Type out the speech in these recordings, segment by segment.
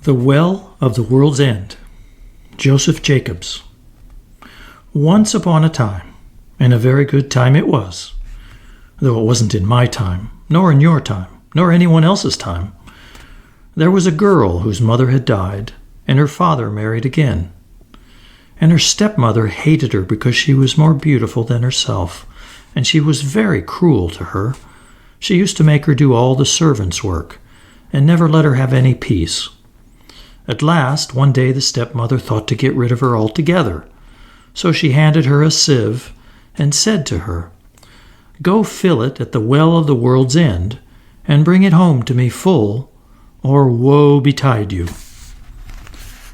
The Well of the World's End, Joseph Jacobs. Once upon a time, and a very good time it was, though it wasn't in my time, nor in your time, nor anyone else's time, there was a girl whose mother had died, and her father married again. And her stepmother hated her because she was more beautiful than herself, and she was very cruel to her. She used to make her do all the servants' work, and never let her have any peace. At last, one day the stepmother thought to get rid of her altogether. So she handed her a sieve and said to her, "Go fill it at the well of the world's end, and bring it home to me full, or woe betide you."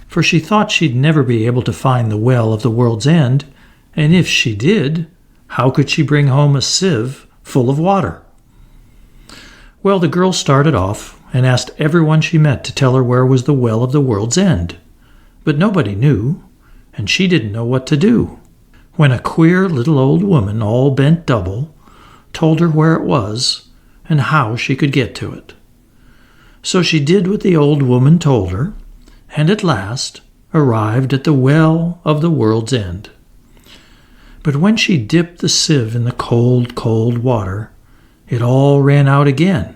For she thought she'd never be able to find the well of the world's end, and if she did, how could she bring home a sieve full of water? Well, the girl started off and asked everyone she met to tell her where was the well of the world's end. But nobody knew, and she didn't know what to do, when a queer little old woman, all bent double, told her where it was and how she could get to it. So she did what the old woman told her, and at last arrived at the well of the world's end. But when she dipped the sieve in the cold, cold water, it all ran out again.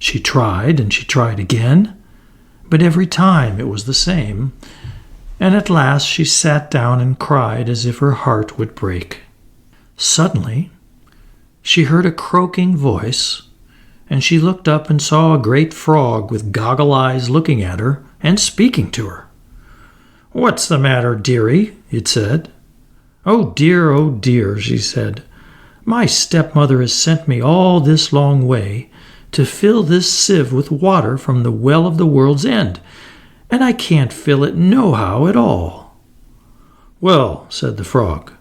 She tried and she tried again, but every time it was the same, and at last she sat down and cried as if her heart would break. Suddenly, she heard a croaking voice, and she looked up and saw a great frog with goggle eyes looking at her and speaking to her. "What's the matter, dearie?" it said. Oh dear," she said. "My stepmother has sent me all this long way to fill this sieve with water from the well of the world's end, and I can't fill it nohow at all." "Well," said the frog,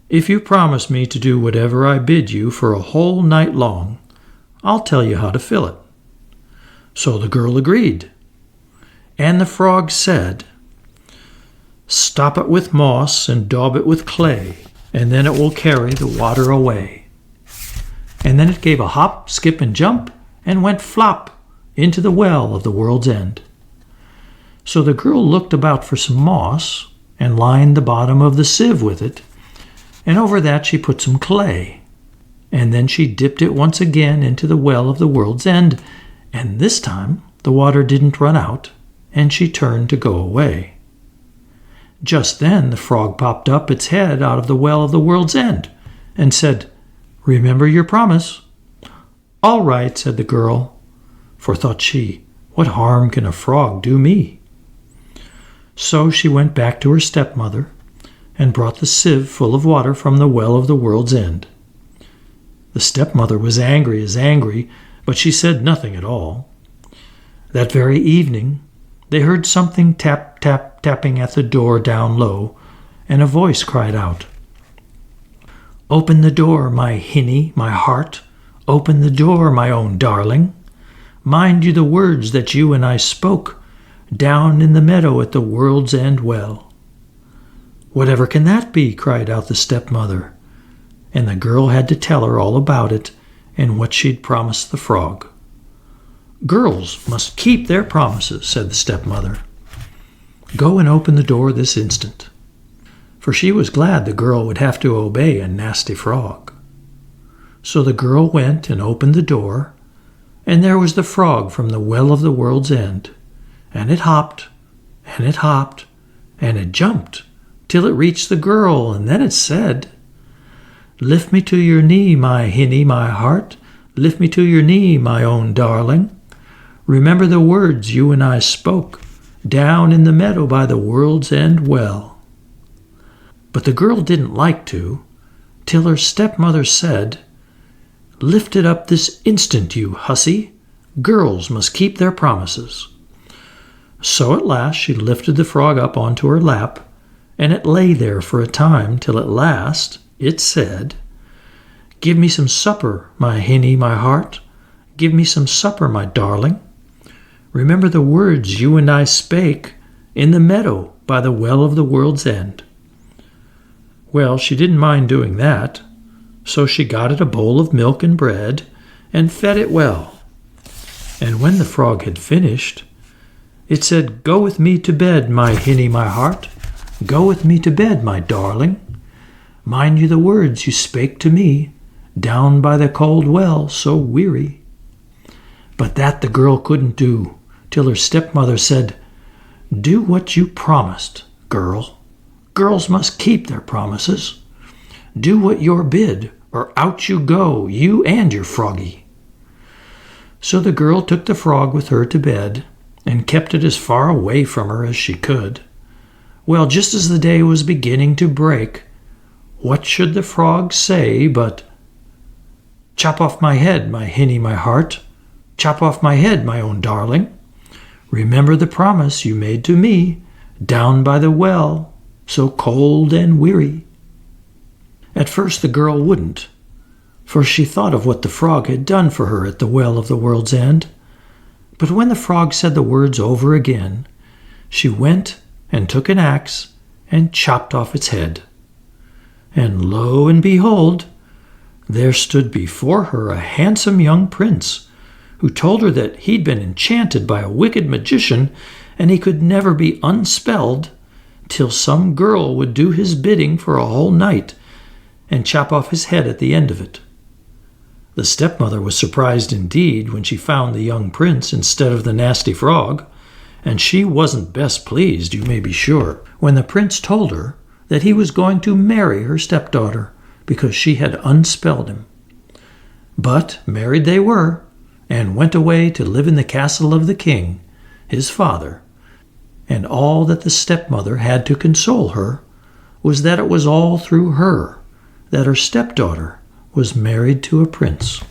"if you promise me to do whatever I bid you for a whole night long, I'll tell you how to fill it." So the girl agreed, and the frog said, "Stop it with moss and daub it with clay, and then it will carry the water away." And then it gave a hop, skip, and jump, and went flop into the well of the world's end. So the girl looked about for some moss, and lined the bottom of the sieve with it, and over that she put some clay. And then she dipped it once again into the well of the world's end, and this time the water didn't run out, and she turned to go away. Just then the frog popped up its head out of the well of the world's end, and said, "Remember your promise." "All right," said the girl, for thought she, "What harm can a frog do me?" So she went back to her stepmother and brought the sieve full of water from the well of the world's end. The stepmother was angry as angry, but she said nothing at all. That very evening they heard something tap, tap, tapping at the door down low, and a voice cried out, "Open the door, my hinny, my heart. Open the door, my own darling. Mind you the words that you and I spoke down in the meadow at the world's end well." "Whatever can that be?" cried out the stepmother, and the girl had to tell her all about it and what she'd promised the frog. "Girls must keep their promises," said the stepmother. "Go and open the door this instant." For she was glad the girl would have to obey a nasty frog. So the girl went and opened the door, and there was the frog from the well of the world's end, and it hopped, and it hopped, and it jumped, till it reached the girl, and then it said, "Lift me to your knee, my hinny, my heart. Lift me to your knee, my own darling. Remember the words you and I spoke down in the meadow by the world's end well." But the girl didn't like to, till her stepmother said, "Lift it up this instant, you hussy. Girls must keep their promises." So at last she lifted the frog up onto her lap, and it lay there for a time till at last it said, "Give me some supper, my hinny, my heart. Give me some supper, my darling. Remember the words you and I spake in the meadow by the well of the world's end." Well, she didn't mind doing that, so she got it a bowl of milk and bread and fed it well. And when the frog had finished, It said, "Go with me to bed, my hinny, my heart. Go with me to bed, my darling. Mind you the words you spake to me, down by the cold well, so weary." But that the girl couldn't do, till her stepmother said, "Do what you promised, girl. Girls must keep their promises. Do what you're bid, or out you go, you and your froggy." So the girl took the frog with her to bed, and kept it as far away from her as she could. Well, just as the day was beginning to break, what should the frog say but, "Chop off my head, my hinny, my heart. Chop off my head, my own darling. Remember the promise you made to me, down by the well, so cold and weary." At first the girl wouldn't, for she thought of what the frog had done for her at the well of the world's end. But when the frog said the words over again, she went and took an axe and chopped off its head. And lo and behold, there stood before her a handsome young prince, who told her that he'd been enchanted by a wicked magician, and he could never be unspelled till some girl would do his bidding for a whole night and chop off his head at the end of it. The stepmother was surprised indeed when she found the young prince instead of the nasty frog, and she wasn't best pleased, you may be sure, when the prince told her that he was going to marry her stepdaughter because she had unspelled him. But married they were, and went away to live in the castle of the king, his father, and all that the stepmother had to console her was that it was all through her that her stepdaughter was married to a prince.